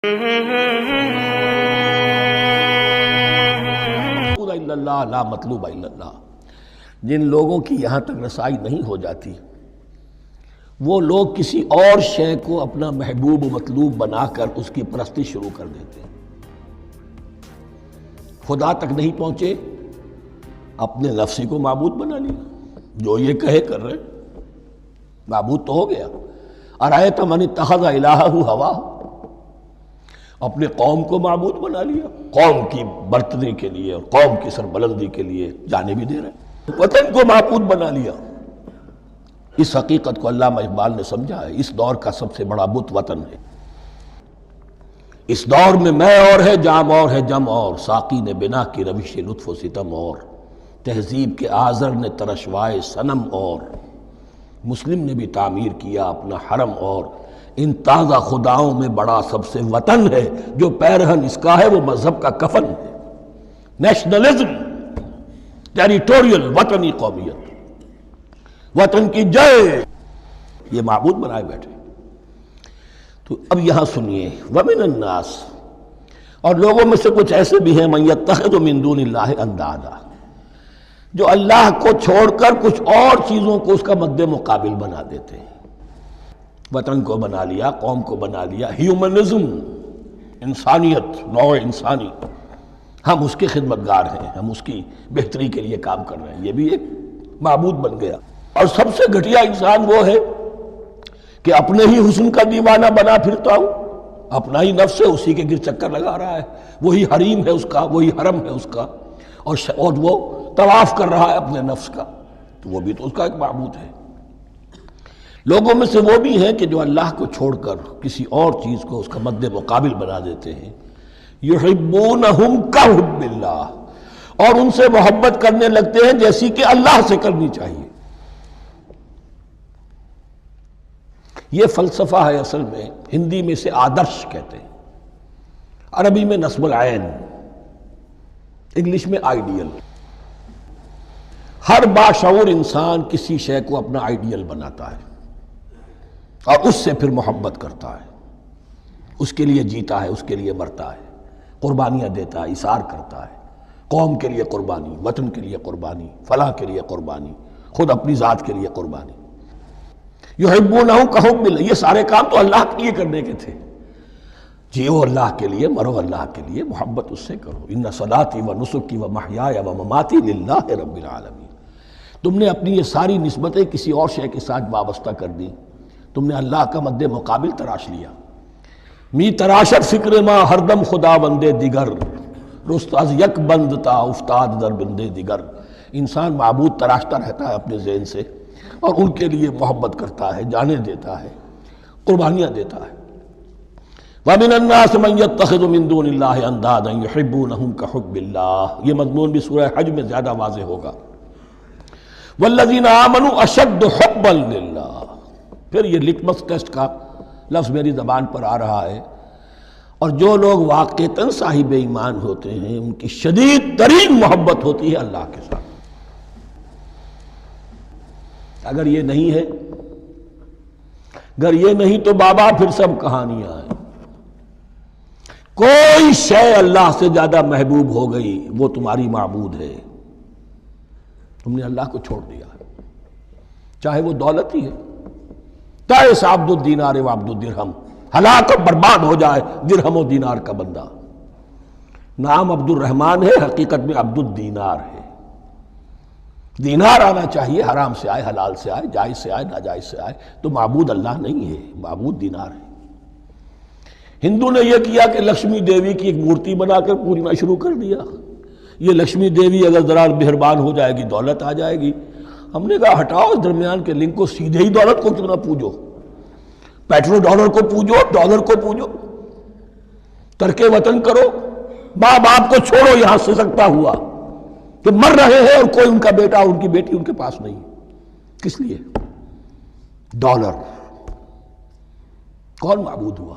لا مطلوب الا اللہ، جن لوگوں کی یہاں تک رسائی نہیں ہو جاتی وہ لوگ کسی اور شے کو اپنا محبوب و مطلوب بنا کر اس کی پرستی شروع کر دیتے ہیں۔ خدا تک نہیں پہنچے، اپنے نفسی کو معبود بنا لیا، جو یہ کہے کر رہے، معبود تو ہو گیا۔ ارأیت من اتخذ الہہ ہواہ، اپنے قوم کو معبود بنا لیا، قوم کی برتری کے لیے اور قوم کی سربلندی کے لیے جانے بھی دے رہے، وطن کو معبود بنا لیا۔ اس حقیقت کو علامہ اقبال نے سمجھا ہے، اس دور کا سب سے بڑا بت وطن ہے۔ اس دور میں میں اور ہے، جام اور ہے، جم اور، ساقی نے بنا کی روش لطف و ستم اور، تہذیب کے آزر نے ترشوائے صنم اور، مسلم نے بھی تعمیر کیا اپنا حرم اور، ان تازہ خداؤں میں بڑا سب سے وطن ہے، جو پیرہن اس کا ہے وہ مذہب کا کفن ہے۔ نیشنلزم، ٹیریٹوریل، وطنی قومیت، وطن کی جے، یہ معبود بنائے بیٹھے۔ تو اب یہاں سنیے، وَمِنَ النَّاسِ، اور لوگوں میں سے کچھ ایسے بھی ہیں مَن يَتَّخِذُ مِن دُونِ اللَّهِ أَندَادًا، جو اللہ کو چھوڑ کر کچھ اور چیزوں کو اس کا مد مقابل بنا دیتے ہیں۔ وطن کو بنا لیا، قوم کو بنا لیا، ہیومنزم، انسانیت، نوع انسانی، ہم اس کے خدمتگار ہیں، ہم اس کی بہتری کے لیے کام کر رہے ہیں، یہ بھی ایک معبود بن گیا۔ اور سب سے گھٹیا انسان وہ ہے کہ اپنے ہی حسن کا دیوانہ بنا پھرتا ہوں، اپنا ہی نفس ہے، اسی کے گر چکر لگا رہا ہے، وہی حریم ہے اس کا، وہی حرم ہے اس کا، اور وہ طواف کر رہا ہے اپنے نفس کا، تو وہ بھی تو اس کا ایک معبود ہے۔ لوگوں میں سے وہ بھی ہیں کہ جو اللہ کو چھوڑ کر کسی اور چیز کو اس کا مد مقابل بنا دیتے ہیں۔ یحبونہم کحب اللہ، اور ان سے محبت کرنے لگتے ہیں جیسی کہ اللہ سے کرنی چاہیے۔ یہ فلسفہ ہے اصل میں، ہندی میں اسے آدرش کہتے ہیں، عربی میں نصب العین، انگلش میں آئیڈیل۔ ہر باشعور انسان کسی شے کو اپنا آئیڈیل بناتا ہے اور اس سے پھر محبت کرتا ہے، اس کے لیے جیتا ہے، اس کے لیے مرتا ہے، قربانیاں دیتا ہے، اثار کرتا ہے، قوم کے لیے قربانی، وطن کے لیے قربانی، فلاح کے لیے قربانی، خود اپنی ذات کے لیے قربانی۔ یحبونہم کحب اللہ، یہ سارے کام تو اللہ کے لیے کرنے کے تھے، جیو اللہ کے لیے، مرو اللہ کے لیے، محبت اس سے کرو۔ ان صلاتی و نسکی و محیای و مماتی للہ رب العالمین۔ تم نے اپنی یہ ساری نسبتیں کسی اور شے کے ساتھ وابستہ کر دی، تم نے اللہ کا مد مقابل تراش لیا۔ می تراشت فکر ما ہر دم خدا بندے دیگر، رست از یک بند تا افتاد در بندے دیگر۔ انسان معبود تراشتا رہتا ہے اپنے ذہن سے، اور ان کے لیے محبت کرتا ہے، جانیں دیتا ہے، قربانیاں دیتا ہے۔ وَمِنَ النَّاسِ مَن يَتَّخِذُ مِن دُونِ اللَّهِ أَندَادًا يُحِبُّونَهُمْ كَحُبِّ اللَّهِ، یہ مضمون بھی سورہ حج میں زیادہ واضح ہوگا۔ وَالَّذِينَ آمَنُوا أَشَدُّ حُبًّا لِلَّهِ، پھر یہ لٹمس ٹیسٹ کا لفظ میری زبان پر آ رہا ہے، اور جو لوگ واقعتاً صاحب ایمان ہوتے ہیں ان کی شدید ترین محبت ہوتی ہے اللہ کے ساتھ۔ اگر یہ نہیں ہے، اگر یہ نہیں تو بابا پھر سب کہانیاں ہیں۔ کوئی شے اللہ سے زیادہ محبوب ہو گئی وہ تمہاری معبود ہے، تم نے اللہ کو چھوڑ دیا، چاہے وہ دولت ہی ہے، تائس عبد الدینار و عبد الدرہم، ہلاک و برباد ہو جائے درہم و دینار کا بندہ۔ نام عبد الرحمن ہے، حقیقت میں عبد الدینار ہے۔ دینار آنا چاہیے، حرام سے آئے، حلال سے آئے، جائز سے آئے، ناجائز سے آئے، تو معبود اللہ نہیں ہے، معبود دینار ہے۔ ہندو نے یہ کیا کہ لکشمی دیوی کی ایک مورتی بنا کر پوجنا شروع کر دیا، یہ لکشمی دیوی اگر ذرا مہربان ہو جائے گی دولت آ جائے گی۔ ہم نے کہا ہٹاؤ اس درمیان کے لنک کو، سیدھے ہی دولت کو کیوں نہ پوجو، پیٹرو ڈالر کو پوجو، ڈالر کو پوجو، ترک وطن کرو، ماں باپ کو چھوڑو یہاں سے سکتا ہوا کہ مر رہے ہیں اور کوئی ان کا بیٹا ان کی بیٹی ان کے پاس نہیں، کس لیے؟ ڈالر۔ کون معبود ہوا؟